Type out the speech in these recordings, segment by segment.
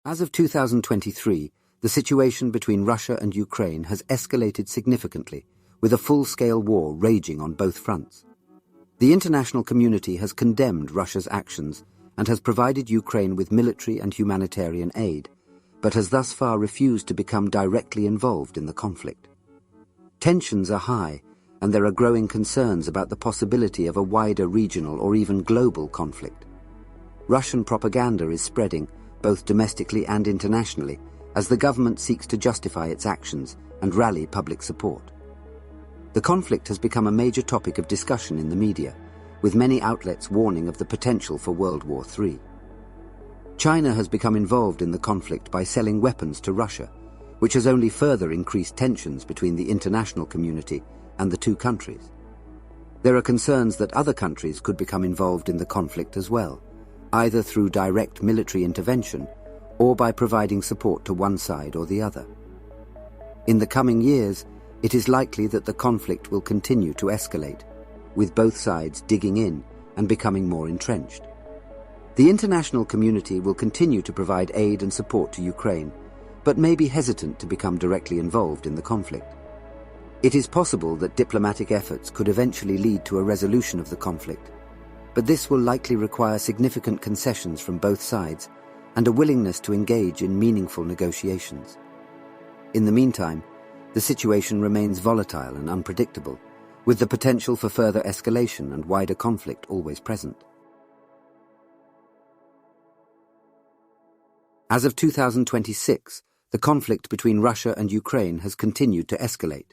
As of 2023, the situation between Russia and Ukraine has escalated significantly, with a full-scale war raging on both fronts. The international community has condemned Russia's actions and has provided Ukraine with military and humanitarian aid, but has thus far refused to become directly involved in the conflict. Tensions are high, and there are growing concerns about the possibility of a wider regional or even global conflict. Russian propaganda is spreading, both domestically and internationally, as the government seeks to justify its actions and rally public support. The conflict has become a major topic of discussion in the media, with many outlets warning of the potential for World War III. China has become involved in the conflict by selling weapons to Russia, which has only further increased tensions between the international community and the two countries. There are concerns that other countries could become involved in the conflict as well, either through direct military intervention or by providing support to one side or the other. In the coming years, it is likely that the conflict will continue to escalate, with both sides digging in and becoming more entrenched. The international community will continue to provide aid and support to Ukraine, but may be hesitant to become directly involved in the conflict. It is possible that diplomatic efforts could eventually lead to a resolution of the conflict, but this will likely require significant concessions from both sides and a willingness to engage in meaningful negotiations. In the meantime, the situation remains volatile and unpredictable, with the potential for further escalation and wider conflict always present. As of 2026, the conflict between Russia and Ukraine has continued to escalate,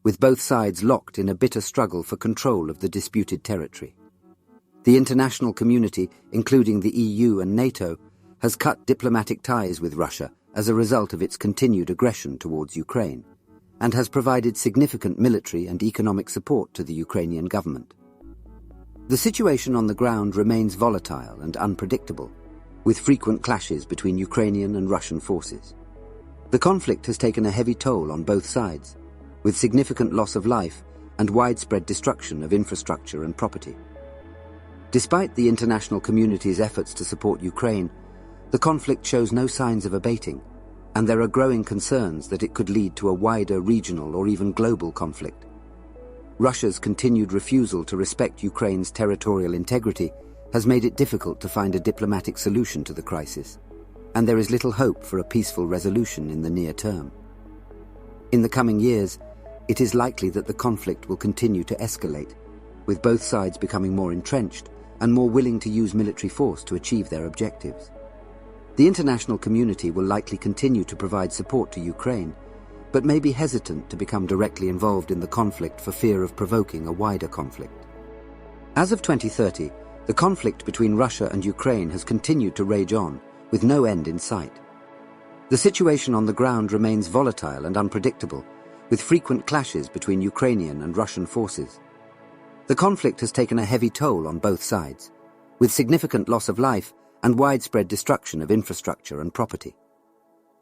with both sides locked in a bitter struggle for control of the disputed territory. The international community, including the EU and NATO, has cut diplomatic ties with Russia as a result of its continued aggression towards Ukraine, and has provided significant military and economic support to the Ukrainian government. The situation on the ground remains volatile and unpredictable, with frequent clashes between Ukrainian and Russian forces. The conflict has taken a heavy toll on both sides, with significant loss of life and widespread destruction of infrastructure and property. Despite the international community's efforts to support Ukraine, the conflict shows no signs of abating, and there are growing concerns that it could lead to a wider regional or even global conflict. Russia's continued refusal to respect Ukraine's territorial integrity has made it difficult to find a diplomatic solution to the crisis, and there is little hope for a peaceful resolution in the near term. In the coming years, it is likely that the conflict will continue to escalate, with both sides becoming more entrenched and more willing to use military force to achieve their objectives. The international community will likely continue to provide support to Ukraine, but may be hesitant to become directly involved in the conflict for fear of provoking a wider conflict. As of 2030, the conflict between Russia and Ukraine has continued to rage on, with no end in sight. The situation on the ground remains volatile and unpredictable, with frequent clashes between Ukrainian and Russian forces. The conflict has taken a heavy toll on both sides, with significant loss of life and widespread destruction of infrastructure and property.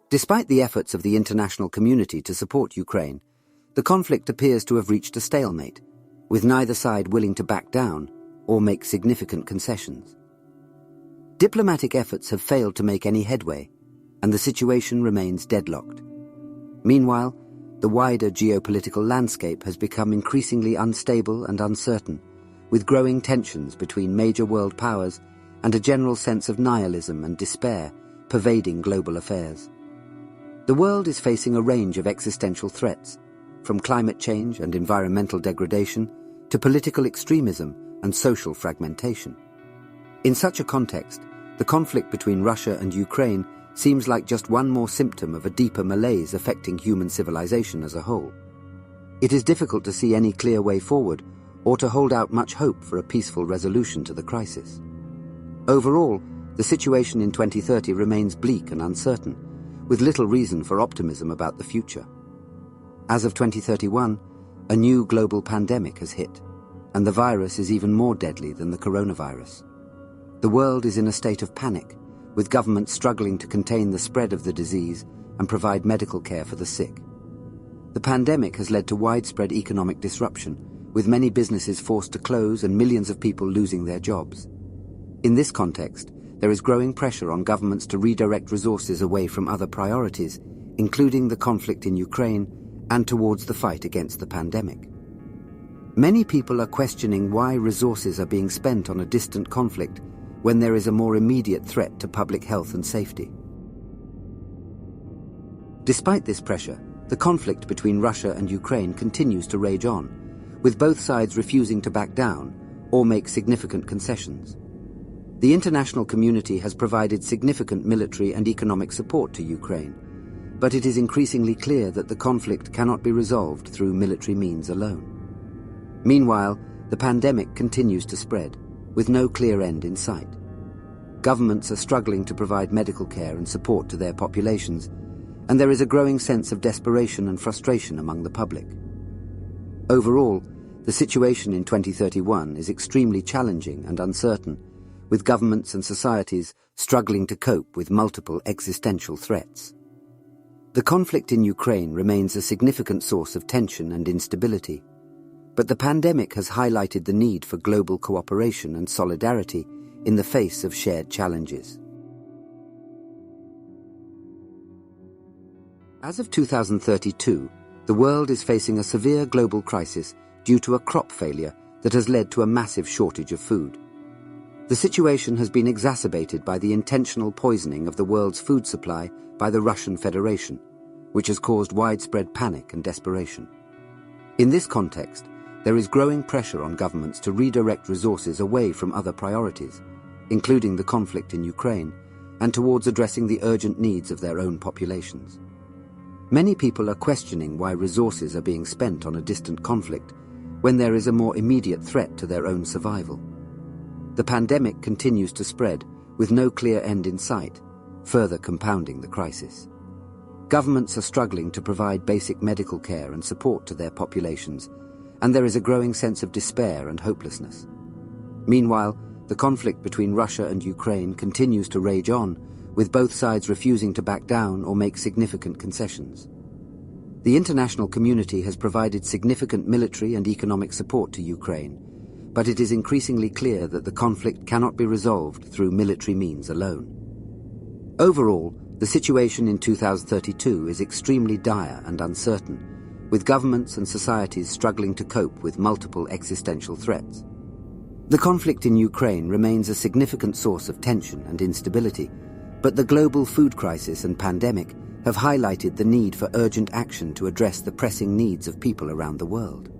Despite the efforts of the international community to support Ukraine, the conflict appears to have reached a stalemate, with neither side willing to back down or make significant concessions. Diplomatic efforts have failed to make any headway, and the situation remains deadlocked. Meanwhile, the wider geopolitical landscape has become increasingly unstable and uncertain, with growing tensions between major world powers and a general sense of nihilism and despair pervading global affairs. The world is facing a range of existential threats, from climate change and environmental degradation to political extremism and social fragmentation. In such a context, the conflict between Russia and Ukraine seems like just one more symptom of a deeper malaise affecting human civilization as a whole. It is difficult to see any clear way forward or to hold out much hope for a peaceful resolution to the crisis. Overall, the situation in 2030 remains bleak and uncertain, with little reason for optimism about the future. As of 2031, a new global pandemic has hit, and the virus is even more deadly than the coronavirus. The world is in a state of panic, with governments struggling to contain the spread of the disease and provide medical care for the sick. The pandemic has led to widespread economic disruption, with many businesses forced to close and millions of people losing their jobs. In this context, there is growing pressure on governments to redirect resources away from other priorities, including the conflict in Ukraine and towards the fight against the pandemic. Many people are questioning why resources are being spent on a distant conflict when there is a more immediate threat to public health and safety. Despite this pressure, the conflict between Russia and Ukraine continues to rage on, with both sides refusing to back down or make significant concessions. The international community has provided significant military and economic support to Ukraine, but it is increasingly clear that the conflict cannot be resolved through military means alone. Meanwhile, the pandemic continues to spread, with no clear end in sight. Governments are struggling to provide medical care and support to their populations, and there is a growing sense of desperation and frustration among the public. Overall, the situation in 2031 is extremely challenging and uncertain, with governments and societies struggling to cope with multiple existential threats. The conflict in Ukraine remains a significant source of tension and instability, but the pandemic has highlighted the need for global cooperation and solidarity in the face of shared challenges. As of 2032, the world is facing a severe global crisis due to a crop failure that has led to a massive shortage of food. The situation has been exacerbated by the intentional poisoning of the world's food supply by the Russian Federation, which has caused widespread panic and desperation. In this context, there is growing pressure on governments to redirect resources away from other priorities, including the conflict in Ukraine, and towards addressing the urgent needs of their own populations. Many people are questioning why resources are being spent on a distant conflict when there is a more immediate threat to their own survival. The pandemic continues to spread, with no clear end in sight, further compounding the crisis. Governments are struggling to provide basic medical care and support to their populations, and there is a growing sense of despair and hopelessness. Meanwhile, the conflict between Russia and Ukraine continues to rage on, with both sides refusing to back down or make significant concessions. The international community has provided significant military and economic support to Ukraine, but it is increasingly clear that the conflict cannot be resolved through military means alone. Overall, the situation in 2032 is extremely dire and uncertain, with governments and societies struggling to cope with multiple existential threats. The conflict in Ukraine remains a significant source of tension and instability, but the global food crisis and pandemic have highlighted the need for urgent action to address the pressing needs of people around the world.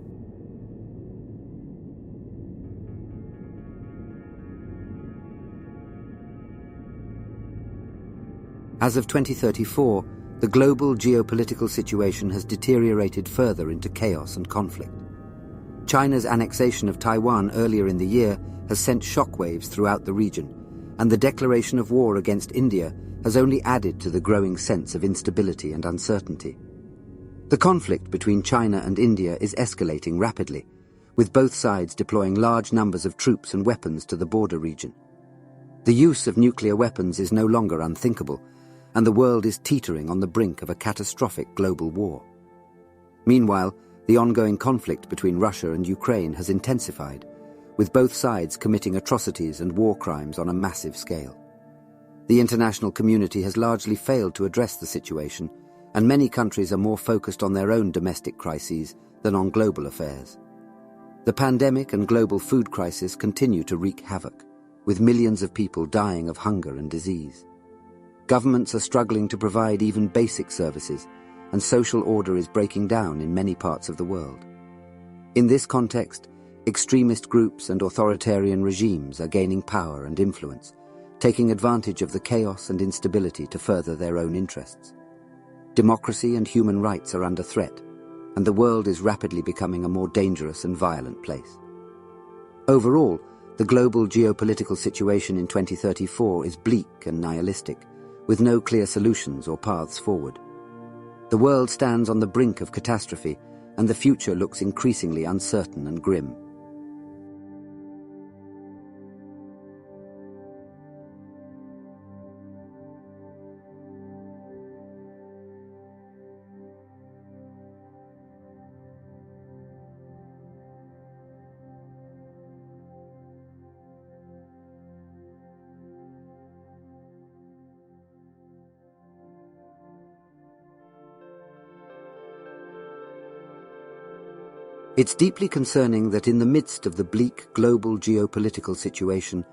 As of 2034, the global geopolitical situation has deteriorated further into chaos and conflict. China's annexation of Taiwan earlier in the year has sent shockwaves throughout the region, and the declaration of war against India has only added to the growing sense of instability and uncertainty. The conflict between China and India is escalating rapidly, with both sides deploying large numbers of troops and weapons to the border region. The use of nuclear weapons is no longer unthinkable, and the world is teetering on the brink of a catastrophic global war. Meanwhile, the ongoing conflict between Russia and Ukraine has intensified, with both sides committing atrocities and war crimes on a massive scale. The international community has largely failed to address the situation, and many countries are more focused on their own domestic crises than on global affairs. The pandemic and global food crisis continue to wreak havoc, with millions of people dying of hunger and disease. Governments are struggling to provide even basic services, and social order is breaking down in many parts of the world. In this context, extremist groups and authoritarian regimes are gaining power and influence, taking advantage of the chaos and instability to further their own interests. Democracy and human rights are under threat, and the world is rapidly becoming a more dangerous and violent place. Overall, the global geopolitical situation in 2034 is bleak and nihilistic, with no clear solutions or paths forward. The world stands on the brink of catastrophe, and the future looks increasingly uncertain and grim. It's deeply concerning that in the midst of the bleak global geopolitical situation,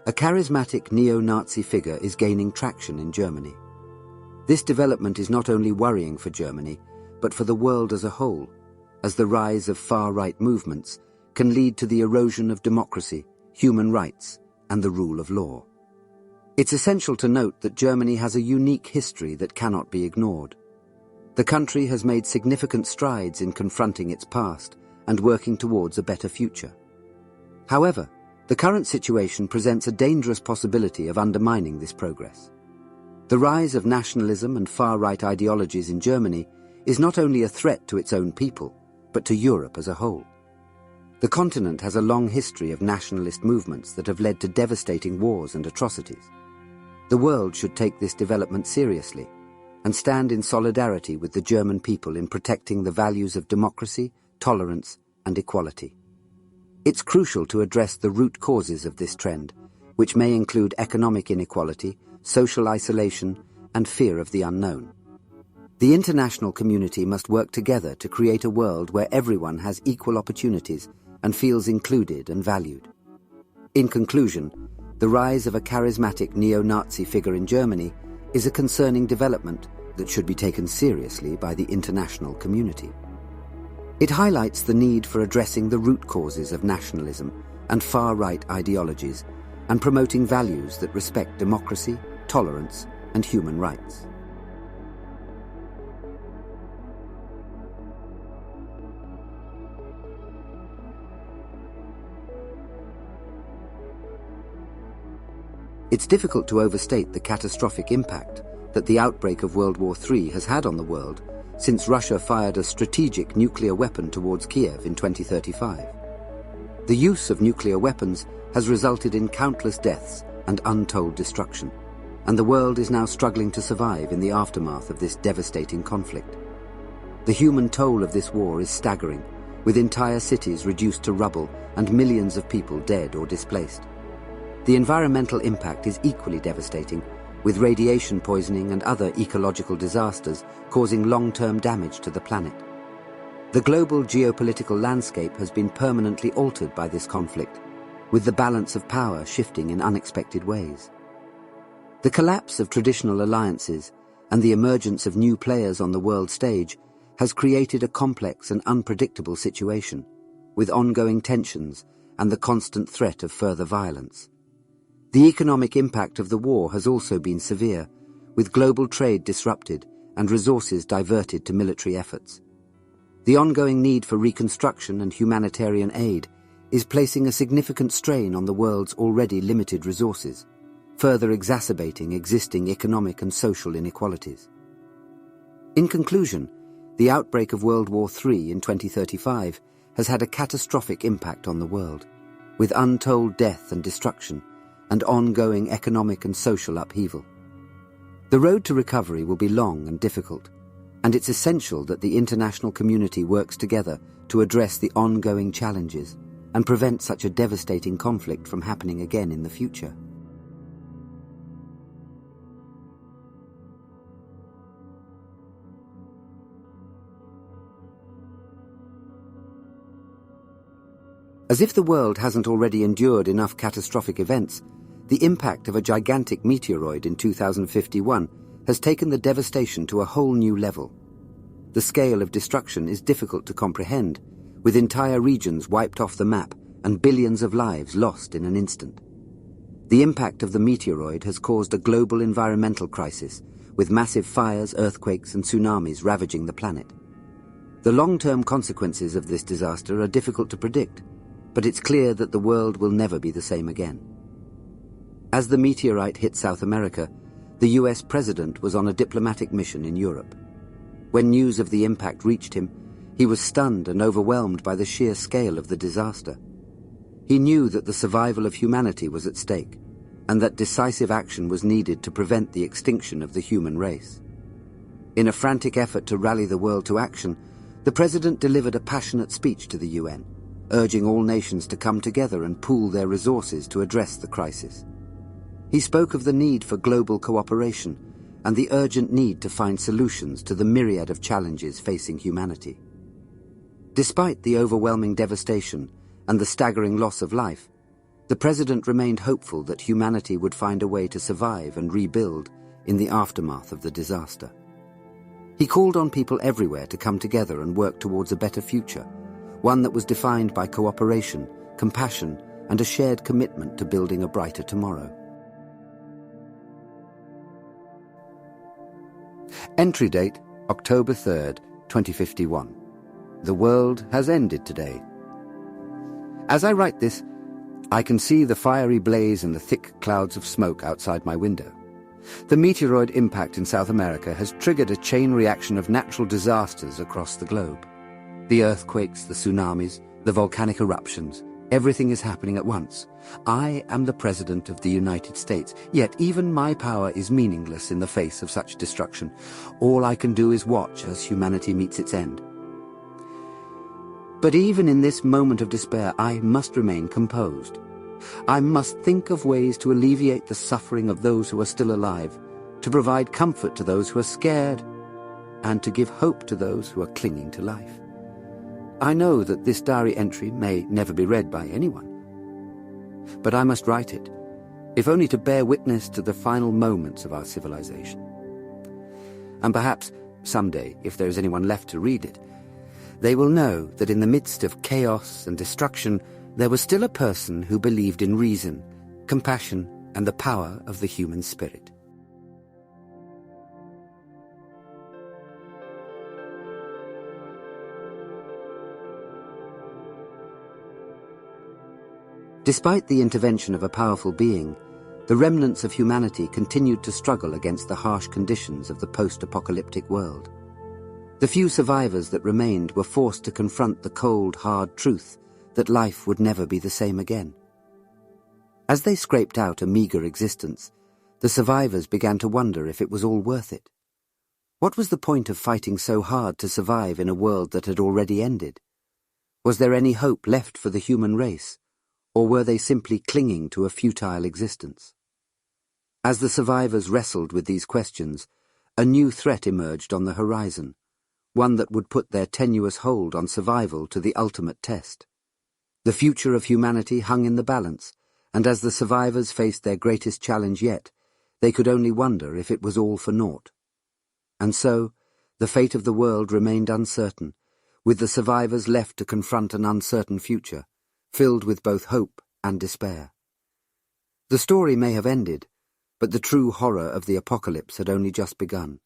a charismatic neo-Nazi figure is gaining traction in Germany. This development is not only worrying for Germany, but for the world as a whole, as the rise of far-right movements can lead to the erosion of democracy, human rights, and the rule of law. It's essential to note that Germany has a unique history that cannot be ignored. The country has made significant strides in confronting its past and working towards a better future. However, the current situation presents a dangerous possibility of undermining this progress. The rise of nationalism and far-right ideologies in Germany is not only a threat to its own people, but to Europe as a whole. The continent has a long history of nationalist movements that have led to devastating wars and atrocities. The world should take this development seriously and stand in solidarity with the German people in protecting the values of democracy, tolerance, and equality. It's crucial to address the root causes of this trend, which may include economic inequality, social isolation, and fear of the unknown. The international community must work together to create a world where everyone has equal opportunities and feels included and valued. In conclusion, the rise of a charismatic neo-Nazi figure in Germany is a concerning development that should be taken seriously by the international community. It highlights the need for addressing the root causes of nationalism and far-right ideologies and promoting values that respect democracy, tolerance, and human rights. It's difficult to overstate the catastrophic impact that the outbreak of World War III has had on the world since Russia fired a strategic nuclear weapon towards Kiev in 2035. The use of nuclear weapons has resulted in countless deaths and untold destruction, and the world is now struggling to survive in the aftermath of this devastating conflict. The human toll of this war is staggering, with entire cities reduced to rubble and millions of people dead or displaced. The environmental impact is equally devastating, with radiation poisoning and other ecological disasters causing long-term damage to the planet. The global geopolitical landscape has been permanently altered by this conflict, with the balance of power shifting in unexpected ways. The collapse of traditional alliances and the emergence of new players on the world stage has created a complex and unpredictable situation, with ongoing tensions and the constant threat of further violence. The economic impact of the war has also been severe, with global trade disrupted and resources diverted to military efforts. The ongoing need for reconstruction and humanitarian aid is placing a significant strain on the world's already limited resources, further exacerbating existing economic and social inequalities. In conclusion, the outbreak of World War III in 2035 has had a catastrophic impact on the world, with untold death and destruction, and ongoing economic and social upheaval. The road to recovery will be long and difficult, and it's essential that the international community works together to address the ongoing challenges and prevent such a devastating conflict from happening again in the future. As if the world hasn't already endured enough catastrophic events, the impact of a gigantic meteoroid in 2051 has taken the devastation to a whole new level. The scale of destruction is difficult to comprehend, with entire regions wiped off the map and billions of lives lost in an instant. The impact of the meteoroid has caused a global environmental crisis, with massive fires, earthquakes, and tsunamis ravaging the planet. The long-term consequences of this disaster are difficult to predict, but it's clear that the world will never be the same again. As the meteorite hit South America, the US president was on a diplomatic mission in Europe. When news of the impact reached him, he was stunned and overwhelmed by the sheer scale of the disaster. He knew that the survival of humanity was at stake, and that decisive action was needed to prevent the extinction of the human race. In a frantic effort to rally the world to action, the president delivered a passionate speech to the UN, urging all nations to come together and pool their resources to address the crisis. He spoke of the need for global cooperation and the urgent need to find solutions to the myriad of challenges facing humanity. Despite the overwhelming devastation and the staggering loss of life, the president remained hopeful that humanity would find a way to survive and rebuild in the aftermath of the disaster. He called on people everywhere to come together and work towards a better future, one that was defined by cooperation, compassion, and a shared commitment to building a brighter tomorrow. Entry date, October 3rd, 2051. The world has ended today. As I write this, I can see the fiery blaze and the thick clouds of smoke outside my window. The meteoroid impact in South America has triggered a chain reaction of natural disasters across the globe. The earthquakes, the tsunamis, the volcanic eruptions, everything is happening at once. I am the President of the United States, yet even my power is meaningless in the face of such destruction. All I can do is watch as humanity meets its end. But even in this moment of despair, I must remain composed. I must think of ways to alleviate the suffering of those who are still alive, to provide comfort to those who are scared, and to give hope to those who are clinging to life. I know that this diary entry may never be read by anyone, but I must write it, if only to bear witness to the final moments of our civilization. And perhaps someday, if there is anyone left to read it, they will know that in the midst of chaos and destruction, there was still a person who believed in reason, compassion, and the power of the human spirit. Despite the intervention of a powerful being, the remnants of humanity continued to struggle against the harsh conditions of the post-apocalyptic world. The few survivors that remained were forced to confront the cold, hard truth that life would never be the same again. As they scraped out a meager existence, the survivors began to wonder if it was all worth it. What was the point of fighting so hard to survive in a world that had already ended? Was there any hope left for the human race, or were they simply clinging to a futile existence? As the survivors wrestled with these questions, a new threat emerged on the horizon, one that would put their tenuous hold on survival to the ultimate test. The future of humanity hung in the balance, and as the survivors faced their greatest challenge yet, they could only wonder if it was all for naught. And so, the fate of the world remained uncertain, with the survivors left to confront an uncertain future, filled with both hope and despair. The story may have ended, but the true horror of the apocalypse had only just begun.